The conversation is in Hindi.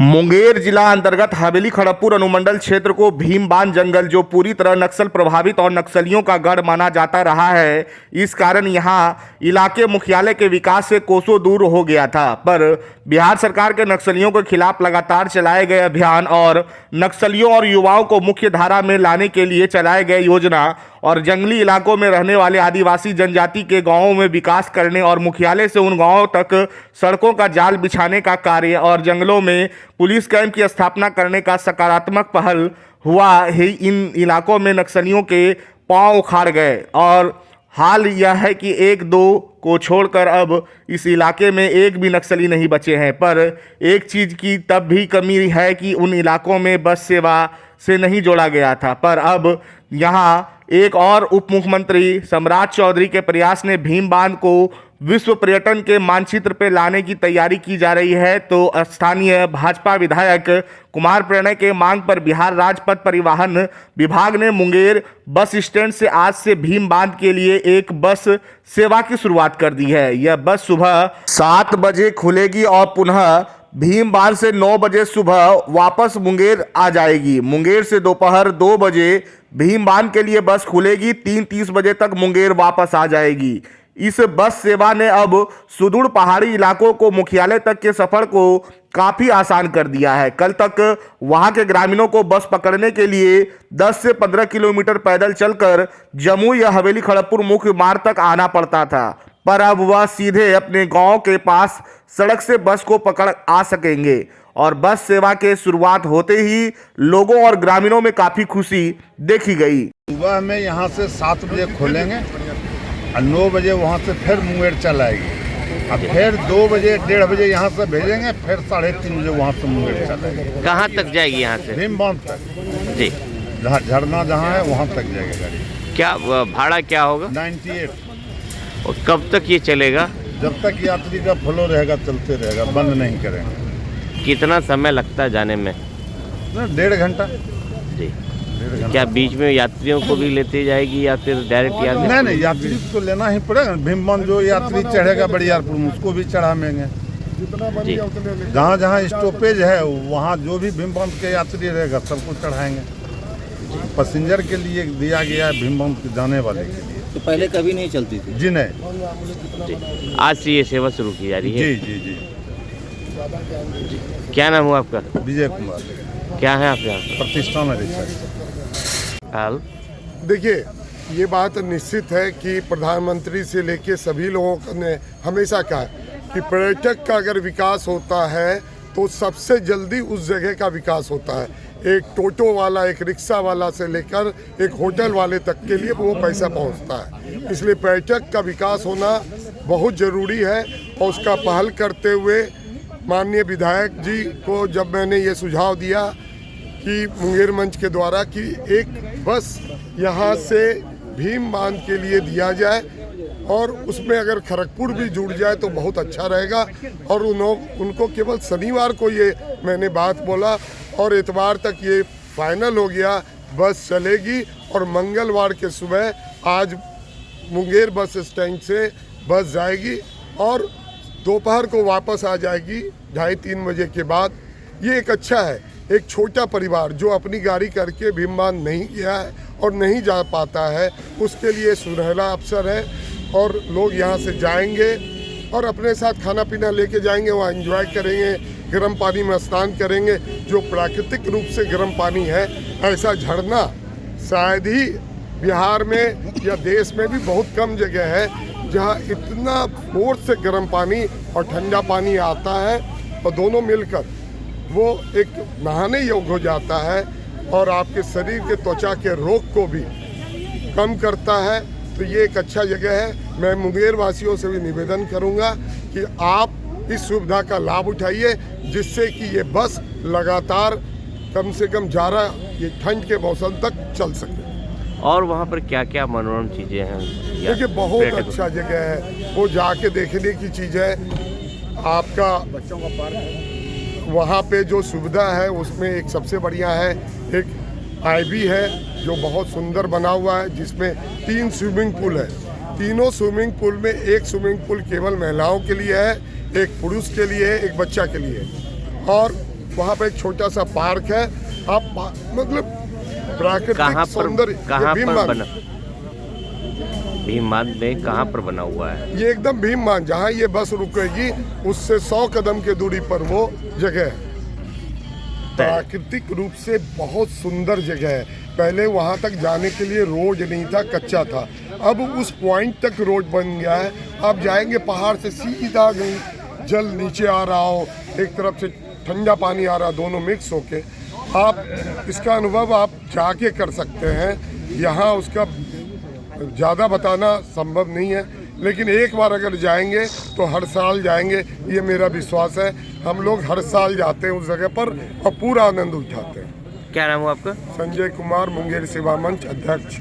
मुंगेर जिला अंतर्गत हवेली खड़गपुर अनुमंडल क्षेत्र को भीमबान जंगल, जो पूरी तरह नक्सल प्रभावित और नक्सलियों का गढ़ माना जाता रहा है, इस कारण यहां इलाके मुख्यालय के विकास से कोसों दूर हो गया था। पर बिहार सरकार के नक्सलियों के खिलाफ लगातार चलाए गए अभियान और नक्सलियों और युवाओं को मुख्य धारा में लाने के लिए चलाए गए योजना और जंगली इलाकों में रहने वाले आदिवासी जनजाति के गांवों में विकास करने और मुख्यालय से उन गांवों तक सड़कों का जाल बिछाने का कार्य और जंगलों में पुलिस कैंप की स्थापना करने का सकारात्मक पहल हुआ ही इन इलाकों में नक्सलियों के पांव उखाड़ गए। और हाल यह है कि एक दो को छोड़कर अब इस इलाके में एक भी नक्सली नहीं बचे हैं। पर एक चीज़ की तब भी कमी है कि उन इलाकों में बस सेवा से नहीं जोड़ा गया था। पर अब यहाँ एक और उप मुख्यमंत्री सम्राट चौधरी के प्रयास ने भीमबांध को विश्व पर्यटन के मानचित्र पर लाने की तैयारी की जा रही है। तो स्थानीय भाजपा विधायक कुमार प्रणय के मांग पर बिहार राज्य पथ परिवहन विभाग ने मुंगेर बस स्टैंड से आज से भीमबांध के लिए एक बस सेवा की शुरुआत कर दी है। यह बस सुबह 7 बजे खुलेगी और पुनः भीमबांध से 9 बजे सुबह वापस मुंगेर आ जाएगी। मुंगेर से दोपहर 2 बजे भीमबांध के लिए बस खुलेगी, 3:30 बजे तक मुंगेर वापस आ जाएगी। इस बस सेवा ने अब सुदूर पहाड़ी इलाकों को मुख्यालय तक के सफर को काफ़ी आसान कर दिया है। कल तक वहां के ग्रामीणों को बस पकड़ने के लिए 10 से 15 किलोमीटर पैदल चलकर जमुई या हवेली खड़गपुर मुख्य मार्ग तक आना पड़ता था। पर अब वह सीधे अपने गांव के पास सड़क से बस को पकड़ आ सकेंगे। और बस सेवा के शुरुआत होते ही लोगों और ग्रामीणों में काफ़ी खुशी देखी गई। सुबह में यहाँ से 7 बजे खोलेंगे और 9 बजे वहाँ से फिर मुंगेर चल आएगी। अब फिर 2 बजे 1:30 बजे यहाँ से भेजेंगे, फिर 3:30 बजे वहाँ से मुंगेर चल आएगी। कहाँ तक जाएगी यहाँ से? भीमबांध तक जी, जहाँ झरना जहाँ है वहाँ तक जाएगी गाड़ी। क्या भाड़ा क्या होगा? 98। और कब तक ये चलेगा? जब तक यात्री का फ्लो रहेगा चलते रहेगा, बंद नहीं करेंगे। कितना समय लगता है जाने में? 1.5 घंटा। जी, क्या बीच में यात्रियों को भी लेते जाएगी या फिर डायरेक्ट यात्री? नहीं, यात्री को लेना ही पड़ेगा। भीमबांध जो यात्री चढ़ेगा बड़ियारपुर में उसको भी चढ़ाएंगे। जहाँ जहाँ स्टॉपेज है वहाँ जो भी भीमबांध के यात्री रहेगा सबको चढ़ाएंगे। पैसेंजर के लिए दिया गया है, भीमबांध के जाने वाले के लिए। तो पहले कभी नहीं चलती थी? जी नहीं जी, आज से ये सेवा शुरू की जा रही है। जी जी जी। क्या नाम हुआ आपका? विजय कुमार। क्या है आप यहाँ? प्रतिष्ठान है। हाल देखिए, ये बात निश्चित है कि प्रधानमंत्री से लेके सभी लोगों ने हमेशा कहा कि पर्यटक का अगर विकास होता है तो सबसे जल्दी उस जगह का विकास होता है। एक टोटो वाला, एक रिक्शा वाला से लेकर एक होटल वाले तक के लिए वो पैसा पहुंचता है। इसलिए पर्यटक का विकास होना बहुत ज़रूरी है। और उसका पहल करते हुए माननीय विधायक जी को जब मैंने ये सुझाव दिया कि मुंगेर मंच के द्वारा कि एक बस यहाँ से भीमबांध के लिए दिया जाए और उसमें अगर खड़गपुर भी जुड़ जाए तो बहुत अच्छा रहेगा। और उनको केवल शनिवार को ये मैंने बात बोला और इतवार तक ये फाइनल हो गया, बस चलेगी। और मंगलवार के सुबह आज मुंगेर बस स्टैंड से बस जाएगी और दोपहर को वापस आ जाएगी 2:30-3 बजे के बाद। ये एक अच्छा है। एक छोटा परिवार जो अपनी गाड़ी करके भीमबांध नहीं गया है और नहीं जा पाता है, उसके लिए सुनहरा अवसर है। और लोग यहाँ से जाएंगे और अपने साथ खाना पीना लेके जाएंगे, वहाँ एंजॉय करेंगे, गर्म पानी में स्नान करेंगे। जो प्राकृतिक रूप से गर्म पानी है, ऐसा झरना शायद ही बिहार में या देश में भी बहुत कम जगह है जहाँ इतना फोर्स से गर्म पानी और ठंडा पानी आता है और दोनों मिलकर वो एक नहाने योग्य हो जाता है और आपके शरीर के त्वचा के रोग को भी कम करता है। तो ये एक अच्छा जगह है। मैं मुंगेर वासियों से भी निवेदन करूंगा कि आप इस सुविधा का लाभ उठाइए, जिससे कि ये बस लगातार कम से कम ये ठंड के मौसम तक चल सके। और वहाँ पर क्या क्या मनोरम चीज़ें हैं? देखिए, बहुत अच्छा जगह है, वो जाके देखने की चीज़ है। आपका बच्चों का पार्क वहाँ पे जो सुविधा है उसमें एक सबसे बढ़िया है, एक आईबी है जो बहुत सुंदर बना हुआ है, जिसमें 3 स्विमिंग पूल है। तीनों स्विमिंग पूल में एक स्विमिंग पूल केवल महिलाओं के लिए है, एक पुरुष के लिए है, एक बच्चा के लिए है। और वहाँ पे एक छोटा सा पार्क है। आप मतलब प्राकृतिक सौंदर्य कहाँ भीम पर बांध। बना, भीम बांध में कहाँ पर बना हुआ है? ये एकदम भीम बांध, जहाँ ये बस रुकेगी उससे 100 कदम की दूरी पर वो जगह है। प्राकृतिक रूप से बहुत सुंदर जगह है। पहले वहाँ तक जाने के लिए रोड नहीं था, कच्चा था। अब उस पॉइंट तक रोड बन गया है। आप जाएंगे पहाड़ से सीधा गई, जल नीचे आ रहा हो, एक तरफ से ठंडा पानी आ रहा, दोनों मिक्स होके आप इसका अनुभव आप जाके कर सकते हैं। यहाँ उसका ज़्यादा बताना संभव नहीं है, लेकिन एक बार अगर जाएंगे तो हर साल जाएंगे, ये मेरा विश्वास है। हम लोग हर साल जाते हैं उस जगह पर और पूरा आनंद उठाते हैं। क्या नाम है आपका? संजय कुमार, मुंगेर सेवा मंच अध्यक्ष।